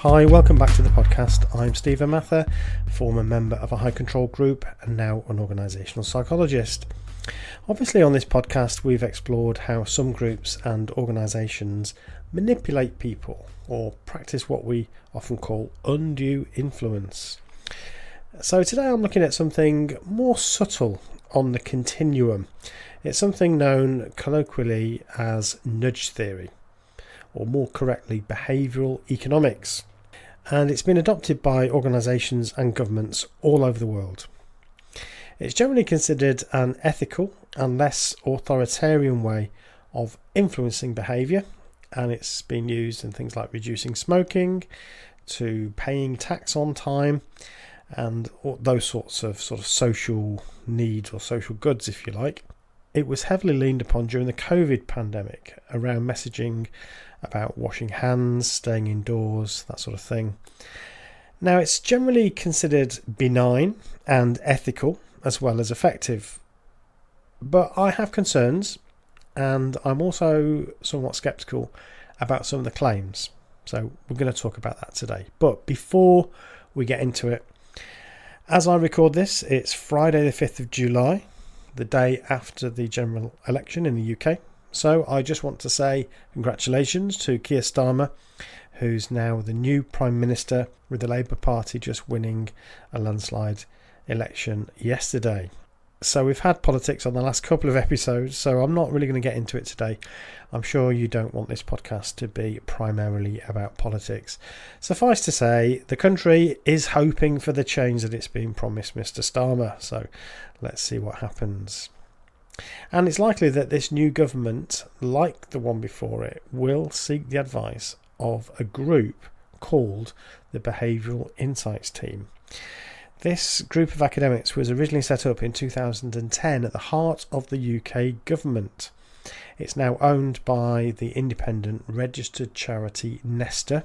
Hi, welcome back to the podcast. I'm Stephen Mather, former member of a high control group and now an organisational psychologist. Obviously on this podcast we've explored how some groups and organisations manipulate people or practice what we often call undue influence. So today I'm looking at something more subtle on the continuum. It's something known colloquially as nudge theory, or more correctly behavioural economics. And it's been adopted by organisations and governments all over the world. It's generally considered an ethical and less authoritarian way of influencing behaviour, and it's been used in things like reducing smoking, to paying tax on time, and those sorts of social needs or social goods, if you like. It was heavily leaned upon during the COVID pandemic around messaging about washing hands, staying indoors, that sort of thing. Now, it's generally considered benign and ethical as well as effective. But I have concerns, and I'm also somewhat sceptical about some of the claims. So we're going to talk about that today. But before we get into it, as I record this, it's Friday the 5th of July, the day after the general election in the UK. So I just want to say congratulations to Keir Starmer, who's now the new Prime Minister, with the Labour Party just winning a landslide election yesterday. So we've had politics on the last couple of episodes, so I'm not really going to get into it today. I'm sure you don't want this podcast to be primarily about politics. Suffice to say, the country is hoping for the change that it's been promised Mr. Starmer, so let's see what happens. And it's likely that this new government, like the one before it, will seek the advice of a group called the Behavioural Insights Team. This group of academics was originally set up in 2010 at the heart of the UK government. It's now owned by the independent registered charity Nesta,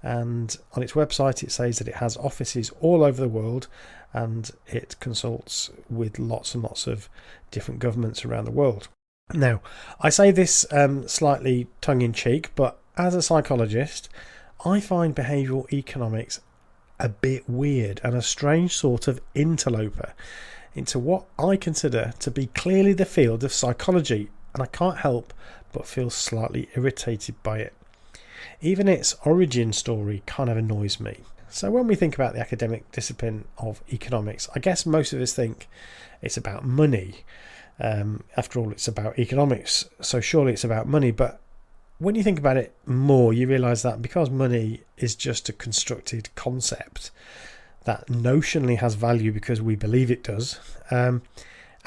and on its website it says that it has offices all over the world and it consults with lots and lots of different governments around the world. Now, I say this slightly tongue-in-cheek, but as a psychologist, I find behavioural economics a bit weird and a strange sort of interloper into what I consider to be clearly the field of psychology, and I can't help but feel slightly irritated by it. Even its origin story kind of annoys me. So when we think about the academic discipline of economics, I guess most of us think it's about money. After all, it's about economics, so surely it's about money. But when you think about it more, you realise that because money is just a constructed concept that notionally has value because we believe it does, and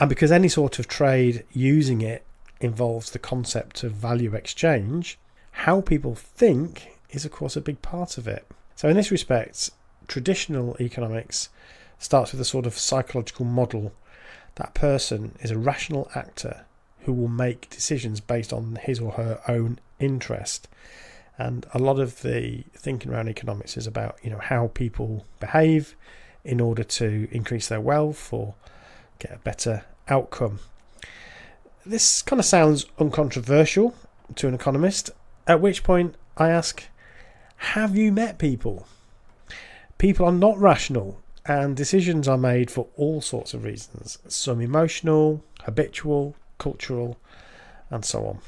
because any sort of trade using it involves the concept of value exchange, how people think is of course a big part of it. So in this respect, traditional economics starts with a sort of psychological model. That person is a rational actor who will make decisions based on his or her own interest. And a lot of the thinking around economics is about, how people behave in order to increase their wealth or get a better outcome. This kind of sounds uncontroversial to an economist, at which point I ask, have you met people? People are not rational, and decisions are made for all sorts of reasons, some emotional, habitual, cultural, and so on.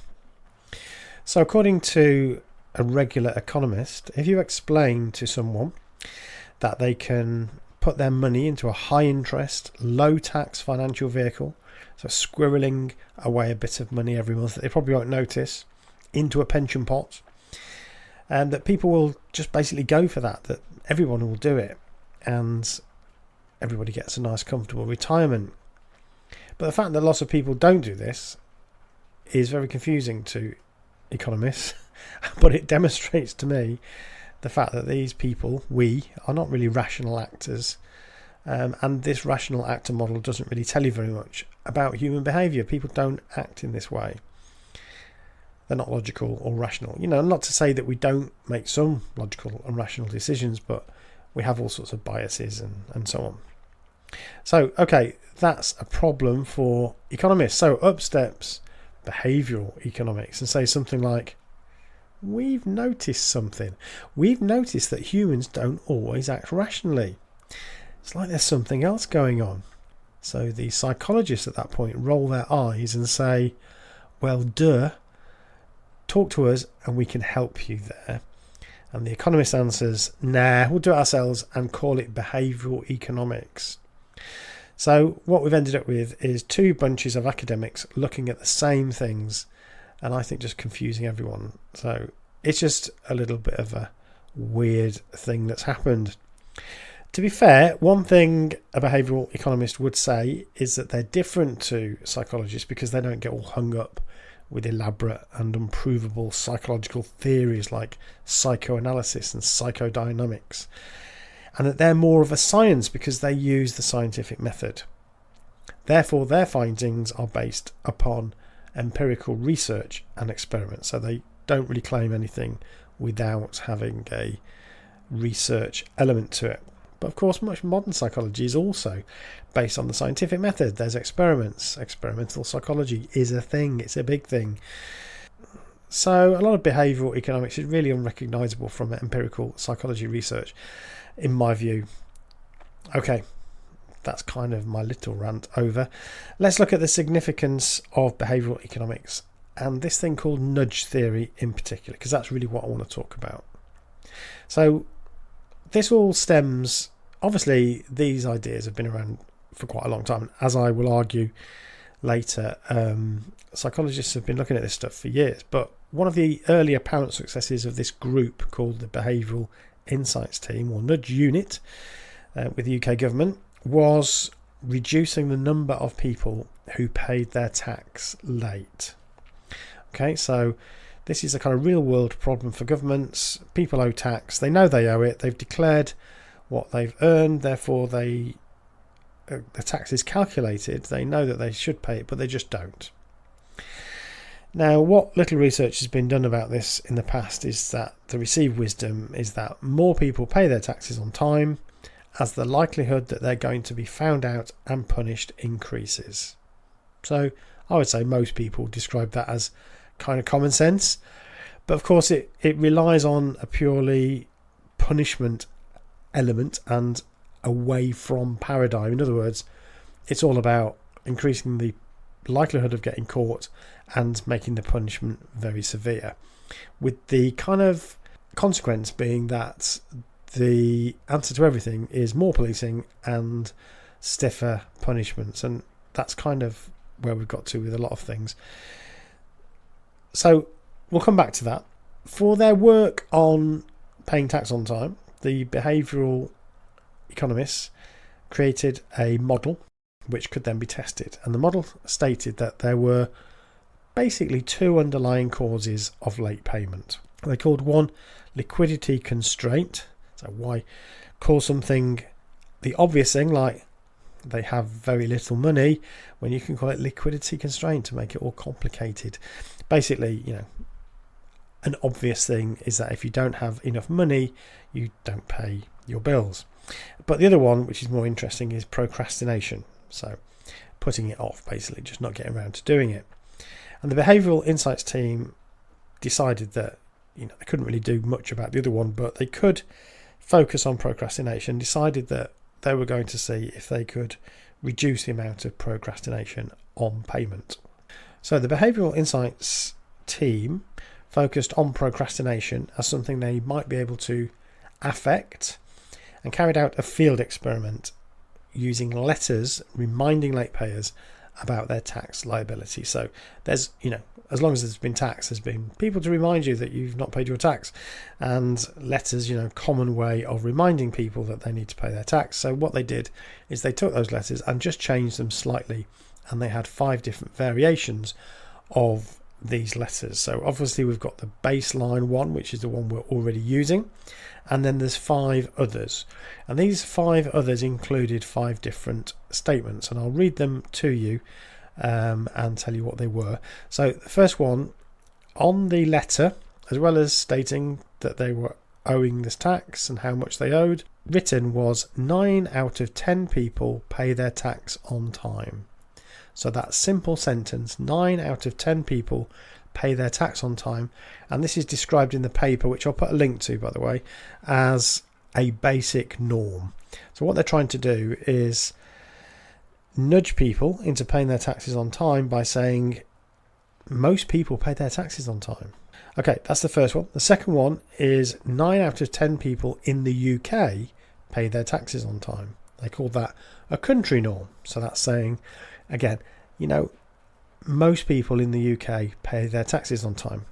So according to a regular economist, if you explain to someone that they can put their money into a high interest, low tax financial vehicle, so squirreling away a bit of money every month that they probably won't notice, into a pension pot, and that people will just basically go for that everyone will do it, and everybody gets a nice comfortable retirement. But the fact that lots of people don't do this is very confusing to economists, but it demonstrates to me the fact that these people, we, are not really rational actors, and this rational actor model doesn't really tell you very much about human behaviour. People don't act in this way. They're not logical or rational. Not to say that we don't make some logical and rational decisions, but we have all sorts of biases and so on. So, okay, that's a problem for economists. So up steps behavioural economics and say something like, we've noticed something. We've noticed that humans don't always act rationally. It's like there's something else going on. So the psychologists at that point roll their eyes and say, well, duh, talk to us and we can help you there. And the economist answers, nah, we'll do it ourselves and call it behavioural economics. So what we've ended up with is two bunches of academics looking at the same things, and I think just confusing everyone. So it's just a little bit of a weird thing that's happened. To be fair, one thing a behavioural economist would say is that they're different to psychologists because they don't get all hung up with elaborate and unprovable psychological theories like psychoanalysis and psychodynamics, and that they're more of a science because they use the scientific method. Therefore, their findings are based upon empirical research and experiments, so they don't really claim anything without having a research element to it. But of course, much modern psychology is also based on the scientific method. There's experiments. Experimental psychology is a thing. It's a big thing. So a lot of behavioural economics is really unrecognisable from empirical psychology research, in my view. Okay, that's kind of my little rant over. Let's look at the significance of behavioural economics and this thing called nudge theory in particular, because that's really what I want to talk about. So this all stems, obviously these ideas have been around for quite a long time. As I will argue later, psychologists have been looking at this stuff for years. But one of the early apparent successes of this group called the Behavioural Insights Team, or Nudge Unit, with the UK government, was reducing the number of people who paid their tax late. Okay, so this is a kind of real world problem for governments. People owe tax. They know they owe it. They've declared what they've earned. Therefore, the tax is calculated. They know that they should pay it, but they just don't. Now, what little research has been done about this in the past is that the received wisdom is that more people pay their taxes on time as the likelihood that they're going to be found out and punished increases. So I would say most people describe that as kind of common sense, but of course it relies on a purely punishment element and away from paradigm. In other words, it's all about increasing the likelihood of getting caught and making the punishment very severe, with the kind of consequence being that the answer to everything is more policing and stiffer punishments, and that's kind of where we've got to with a lot of things. So we'll come back to that. For their work on paying tax on time, the behavioural economists created a model which could then be tested. And the model stated that there were basically two underlying causes of late payment. They called one liquidity constraint. So why call something the obvious thing, like they have very little money, when you can call it liquidity constraint to make it all complicated? Basically, an obvious thing is that if you don't have enough money, you don't pay your bills. But the other one, which is more interesting, is procrastination. So putting it off, basically just not getting around to doing it. And the Behavioural Insights team decided that they couldn't really do much about the other one, but they could focus on procrastination, decided that they were going to see if they could reduce the amount of procrastination on payment. So the Behavioural Insights team focused on procrastination as something they might be able to affect, and carried out a field experiment using letters reminding late payers about their tax liability. So there's, as long as there's been tax, there's been people to remind you that you've not paid your tax, and letters, common way of reminding people that they need to pay their tax. So what they did is they took those letters and just changed them slightly, and they had 5 different variations of these letters. So obviously we've got the baseline one, which is the one we're already using, and then there's 5 others, and these 5 others included 5 different statements, and I'll read them to you and tell you what they were. So the first one, on the letter, as well as stating that they were owing this tax and how much they owed, written was 9 out of 10 people pay their tax on time. So that simple sentence, 9 out of 10 people pay their tax on time, and this is described in the paper, which I'll put a link to, by the way, as a basic norm. So what they're trying to do is nudge people into paying their taxes on time by saying most people pay their taxes on time. Okay, that's the first one. The second one is 9 out of 10 people in the UK pay their taxes on time. They call that a country norm. So that's saying, again, most people in the UK pay their taxes on time.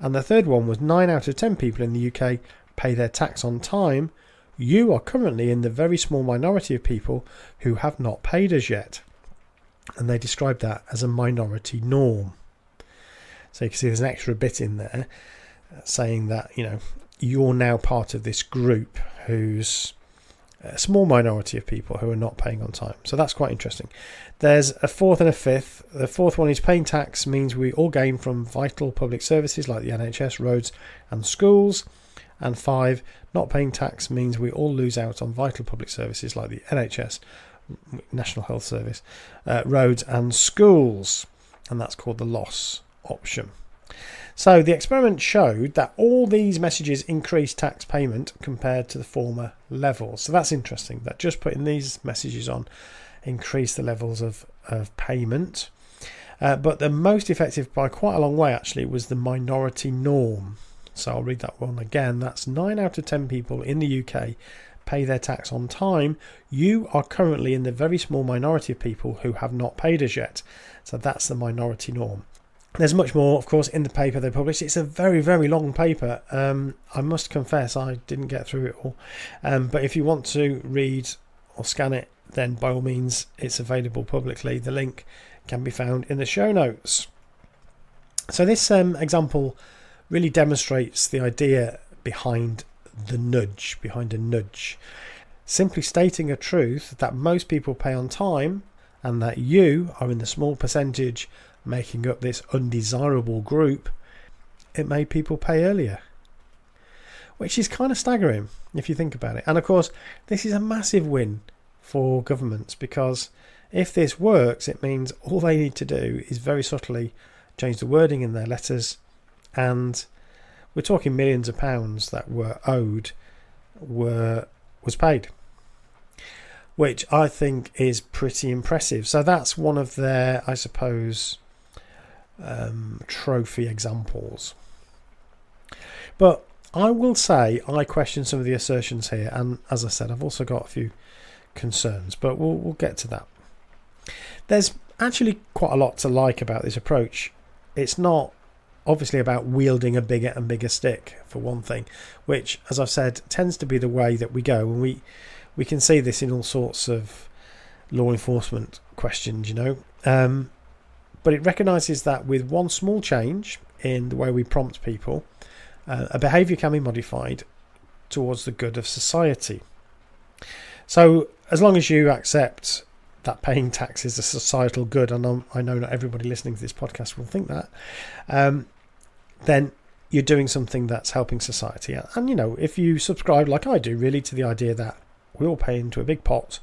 And the third one was 9 out of 10 people in the UK pay their tax on time. You are currently in the very small minority of people who have not paid as yet. And they describe that as a minority norm. So you can see there's an extra bit in there saying that, you're now part of this group who's a small minority of people who are not paying on time. So that's quite interesting. There's a fourth and a fifth. The fourth one is paying tax means we all gain from vital public services like the NHS, roads and schools. And 5, not paying tax means we all lose out on vital public services like the NHS, National Health Service, roads and schools. And that's called the loss option. So the experiment showed that all these messages increase tax payment compared to the former levels. So that's interesting, that just putting these messages on increase the levels of payment. But the most effective by quite a long way actually was the minority norm. So I'll read that one again. That's 9 out of 10 people in the UK pay their tax on time. You are currently in the very small minority of people who have not paid as yet. So that's the minority norm. There's much more, of course, in the paper they published. It's a very, very long paper. I must confess I didn't get through it all. But if you want to read or scan it, then by all means, it's available publicly. The link can be found in the show notes. So this example really demonstrates the idea behind a nudge. Simply stating a truth that most people pay on time and that you are in the small percentage making up this undesirable group, it made people pay earlier. Which is kind of staggering if you think about it. And of course, this is a massive win for governments, because if this works, it means all they need to do is very subtly change the wording in their letters, and we're talking millions of pounds that were owed was paid, which I think is pretty impressive. So that's one of their, I suppose, trophy examples. But I will say I question some of the assertions here, and as I said, I've also got a few concerns, but we'll get to that. There's actually quite a lot to like about this approach. It's not obviously about wielding a bigger and bigger stick, for one thing, which, as I've said, tends to be the way that we go, and we can see this in all sorts of law enforcement questions, but it recognises that with one small change in the way we prompt people, a behaviour can be modified towards the good of society. So as long as you accept that paying tax is a societal good, and I know not everybody listening to this podcast will think that, then you're doing something that's helping society. And, if you subscribe, like I do, really, to the idea that we all pay into a big pot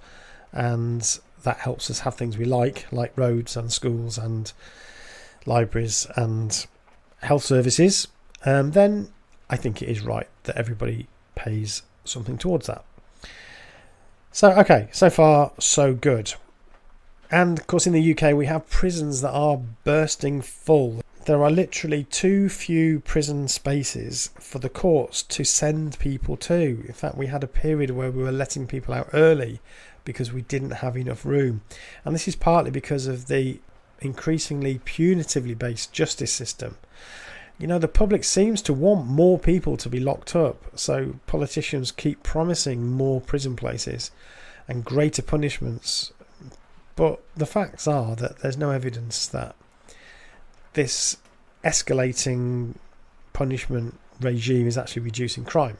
and that helps us have things we like roads and schools and libraries and health services, then I think it is right that everybody pays something towards that. So, okay, so far so good. And of course in the UK we have prisons that are bursting full. There are literally too few prison spaces for the courts to send people to. In fact, we had a period where we were letting people out early because we didn't have enough room. And this is partly because of the increasingly punitively based justice system. The public seems to want more people to be locked up, so politicians keep promising more prison places and greater punishments. But the facts are that there's no evidence that this escalating punishment regime is actually reducing crime.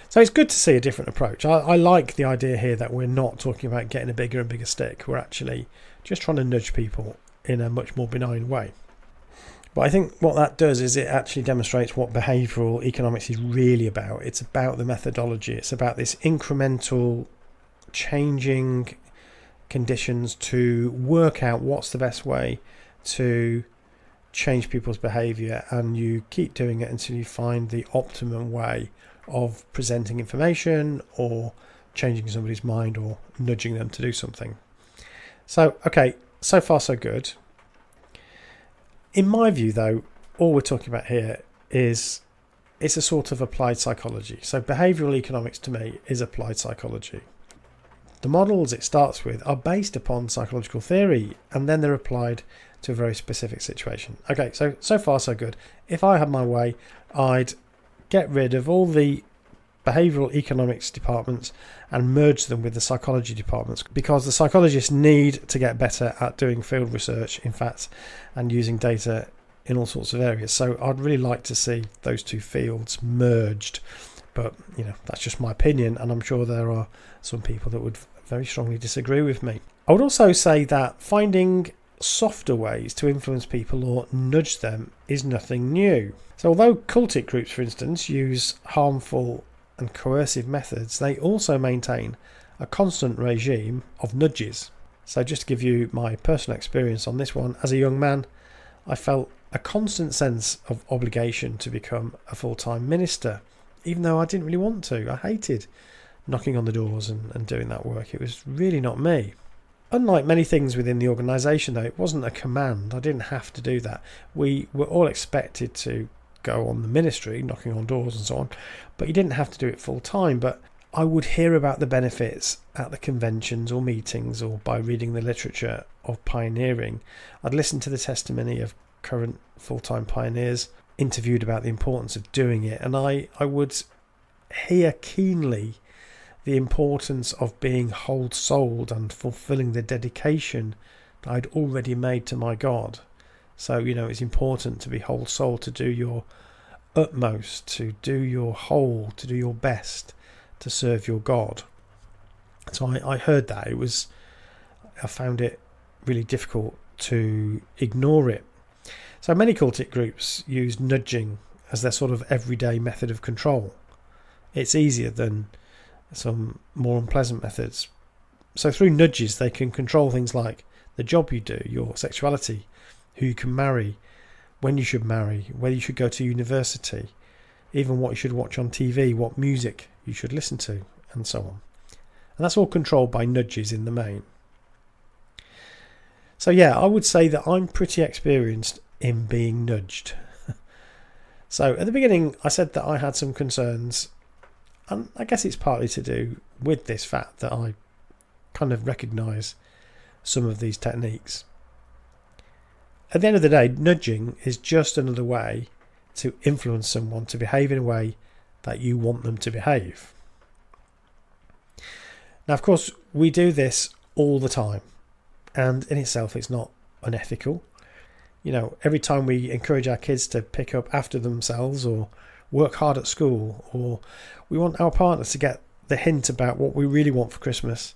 So it's good to see a different approach. I like the idea here that we're not talking about getting a bigger and bigger stick. We're actually just trying to nudge people in a much more benign way. But I think what that does is it actually demonstrates what behavioural economics is really about. It's about the methodology. It's about this incremental changing conditions to work out what's the best way to change people's behaviour, and you keep doing it until you find the optimum way of presenting information or changing somebody's mind or nudging them to do something. So, okay, so far so good. In my view, though, all we're talking about here is it's a sort of applied psychology. So behavioural economics to me is applied psychology. The models it starts with are based upon psychological theory, and then they're applied to a very specific situation. Okay, so far so good. If I had my way, I'd get rid of all the behavioural economics departments and merge them with the psychology departments, because the psychologists need to get better at doing field research, in fact, and using data in all sorts of areas. So I'd really like to see those two fields merged, but that's just my opinion, and I'm sure there are some people that would very strongly disagree with me. I would also say that finding softer ways to influence people or nudge them is nothing new. So although cultic groups, for instance, use harmful and coercive methods, they also maintain a constant regime of nudges. So just to give you my personal experience on this one, as a young man, I felt a constant sense of obligation to become a full-time minister, even though I didn't really want to. I hated knocking on the doors and doing that work. It was really not me. Unlike many things within the organisation, though, it wasn't a command. I didn't have to do that. We were all expected to go on the ministry, knocking on doors and so on, but you didn't have to do it full time. But I would hear about the benefits at the conventions or meetings, or by reading the literature of pioneering. I'd listen to the testimony of current full-time pioneers interviewed about the importance of doing it, and I would hear keenly the importance of being whole-souled and fulfilling the dedication that I'd already made to my God. So, it's important to be whole-souled, to do your utmost, to do your whole, to do your best, to serve your God. So I heard that. I found it really difficult to ignore it. So many cultic groups use nudging as their sort of everyday method of control. It's easier than some more unpleasant methods. So through nudges, they can control things like the job you do, your sexuality, who you can marry, when you should marry, whether you should go to university, even what you should watch on TV, what music you should listen to, and so on. And that's all controlled by nudges in the main. So yeah, I would say that I'm pretty experienced in being nudged. So at the beginning, I said that I had some concerns, and I guess it's partly to do with this fact that I kind of recognise some of these techniques. At the end of the day, nudging is just another way to influence someone to behave in a way that you want them to behave. Now, of course, we do this all the time, and in itself it's not unethical. Every time we encourage our kids to pick up after themselves or work hard at school, or we want our partners to get the hint about what we really want for Christmas,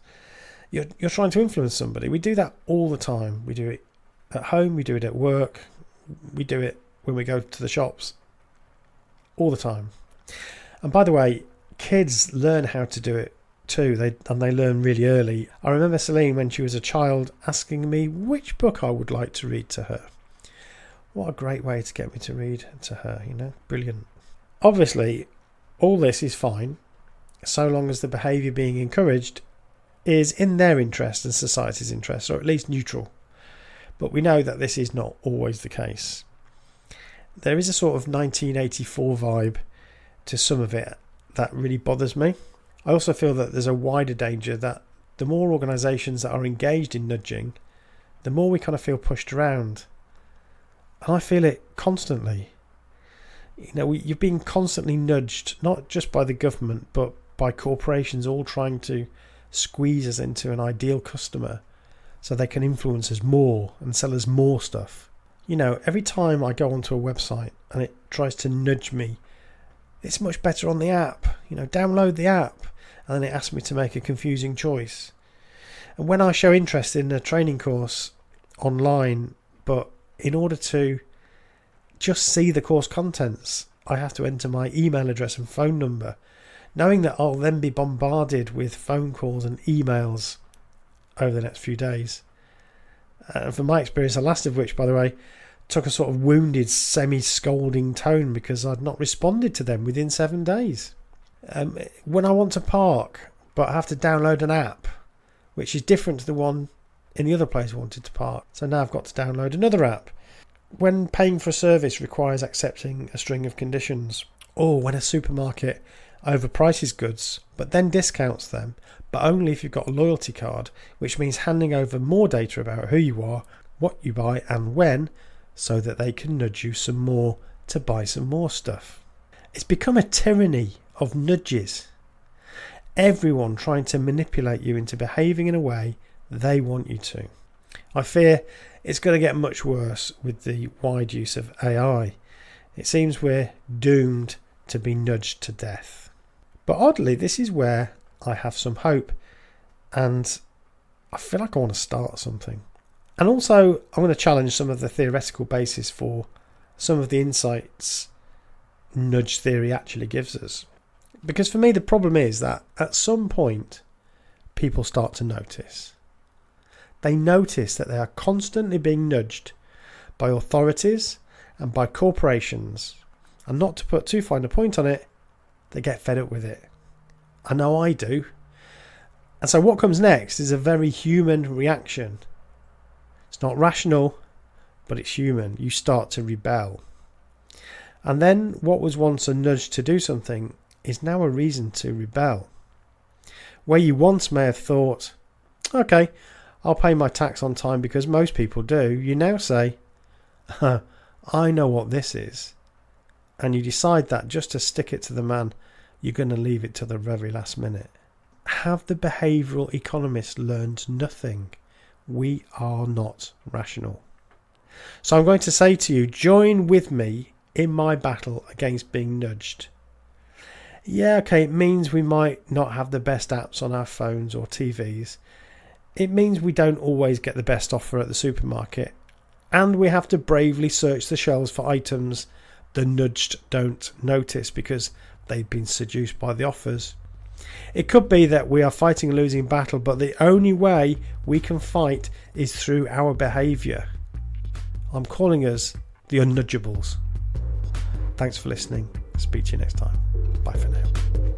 you're trying to influence somebody. We do that all the time. We do it at home, we do it at work, we do it when we go to the shops, all the time. And by the way, kids learn how to do it too. They learn really early. I remember Celine, when she was a child, asking me which book I would like to read to her. What a great way to get me to read to her, brilliant. Obviously, all this is fine, so long as the behaviour being encouraged is in their interest and society's interest, or at least neutral. But we know that this is not always the case. There is a sort of 1984 vibe to some of it that really bothers me. I also feel that there's a wider danger that the more organisations that are engaged in nudging, the more we kind of feel pushed around. And I feel it constantly. You're being constantly nudged, not just by the government, but by corporations all trying to squeeze us into an ideal customer so they can influence us more and sell us more stuff. Every time I go onto a website and it tries to nudge me, it's much better on the app. Download the app. And then it asks me to make a confusing choice. And when I show interest in a training course online, but in order to just see the course contents, I have to enter my email address and phone number, knowing that I'll then be bombarded with phone calls and emails. over the next few days. And from my experience, the last of which, by the way, took a sort of wounded, semi-scolding tone because I'd not responded to them within 7 days. When I want to park, but I have to download an app, which is different to the one in the other place I wanted to park. So now I've got to download another app. When paying for a service requires accepting a string of conditions, or when a supermarket overprices goods, but then discounts them, but only if you've got a loyalty card, which means handing over more data about who you are, what you buy and when, so that they can nudge you some more to buy some more stuff. It's become a tyranny of nudges. Everyone trying to manipulate you into behaving in a way they want you to. I fear it's going to get much worse with the wide use of AI. It seems we're doomed to be nudged to death. But oddly, this is where I have some hope, and I feel like I want to start something. And also, I'm going to challenge some of the theoretical basis for some of the insights nudge theory actually gives us. Because for me, the problem is that at some point, people start to notice. They notice that they are constantly being nudged by authorities and by corporations. And not to put too fine a point on it, they get fed up with it. I know I do. And so what comes next is a very human reaction. It's not rational, but it's human. You start to rebel. And then what was once a nudge to do something is now a reason to rebel. Where you once may have thought, okay, I'll pay my tax on time because most people do, you now say, I know what this is. And you decide that just to stick it to the man, you're going to leave it to the very last minute. Have the behavioural economists learned nothing? We are not rational. So I'm going to say to you, join with me in my battle against being nudged. Yeah, okay, it means we might not have the best apps on our phones or TVs. It means we don't always get the best offer at the supermarket. And we have to bravely search the shelves for items the nudged don't notice because they've been seduced by the offers. It could be that we are fighting a losing battle, but the only way we can fight is through our behaviour. I'm calling us the unnudgeables. Thanks for listening. Speak to you next time. Bye for now.